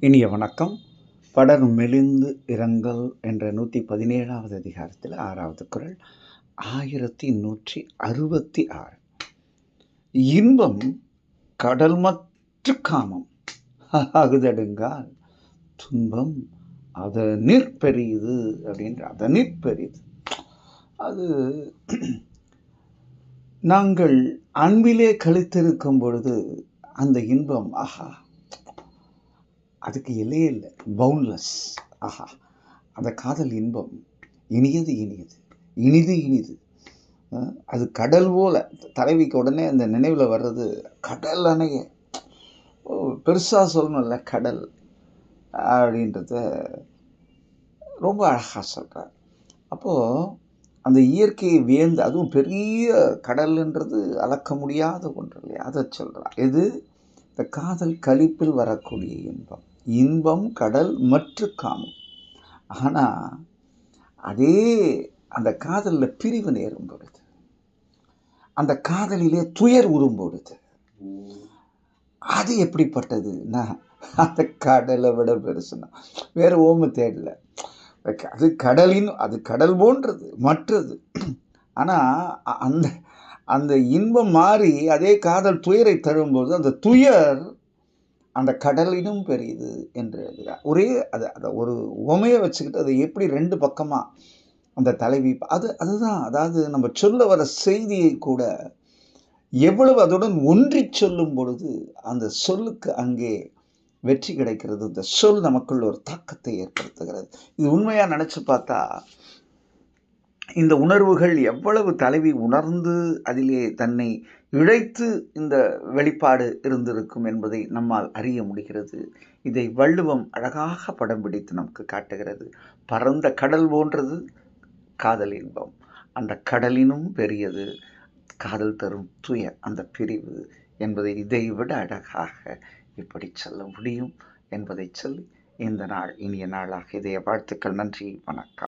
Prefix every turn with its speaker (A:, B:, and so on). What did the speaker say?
A: இனிய வணக்கம். படர் மெலிந்து இரங்கல் என்ற 117வது அதிகாரத்தில் 6வது குறள் 1166. இன்பம் கடல்மற்று காமம் அகுதடுங்கால் துன்பம் அதனிற் பெரிது அப்படின்ற அதனிற் பெரிது. அது நாங்கள் அன்பிலே கழித்திருக்கும் பொழுது அந்த இன்பம் அதுக்கு எல்லையே இல்லை, பவுண்ட்லெஸ். அந்த காதல் இன்பம் இனியது இனியது இனிது இனிது. அது கடல் போல. தலைவிக்கு உடனே அந்த நினைவில் வர்றது கடல் அணைய. பெருசாக சொல்லணும்ல கடல் அப்படின்றத ரொம்ப அழகாக சொல்கிறார். அப்போது அந்த இயற்கையை வியந்து, அதுவும் பெரிய கடல்ன்றது அளக்க முடியாத ஒன்று இல்லையா, அதை சொல்கிறார். இது இந்த காதல் கழிப்பில் வரக்கூடிய இன்பம். இன்பம் கடல் மற்று காமம். ஆனால் அதே அந்த காதலில் பிரிவு நேரும் பொழுது, அந்த காதலிலே துயர் உறும் பொழுது, அது எப்படிப்பட்டதுன்னா அந்த கடலை விட பெருசுன்னா வேற ஓமை தேடல. அது கடல் போன்றது மற்றது. ஆனால் அந்த அந்த இன்பம் மாறி அதே காதல் துயரை தரும்போது அந்த துயர் அந்த கடலினும் பெரியது என்று எழுதுகிறார். அதை ஒரு உமையை வச்சுக்கிட்டு அதை எப்படி ரெண்டு பக்கமாக அந்த தலைவி அதுதான். அதாவது நம்ம சொல்ல வர செய்தியை கூட எவ்வளவு அதுடன் ஒன்றி சொல்லும் பொழுது அந்த சொல்லுக்கு அங்கே வெற்றி கிடைக்கிறது. இந்த சொல் நமக்குள்ள ஒரு தாக்கத்தை ஏற்படுத்துகிறது. இது உண்மையாக நினச்சி பார்த்தா இந்த உணர்வுகள் எவ்வளவு தலைவி உணர்ந்து அதிலே தன்னை இழைத்து இந்த வெளிப்பாடு இருந்திருக்கும் என்பதை நம்மால் அறிய முடிகிறது. இதை வள்ளுவம் அழகாக படம் பிடித்து நமக்கு காட்டுகிறது. பரந்த கடல் போன்றது காதல் இன்பம், அந்த கடலினும் பெரியது காதல் தரும் துயர், அந்த பிரிவு என்பதை இதை விட அழகாக இப்படி சொல்ல முடியும் என்பதை சொல்லி இந்த நாள் இனிய நாளாக இதய வாழ்த்துக்கள். நன்றி, வணக்கம்.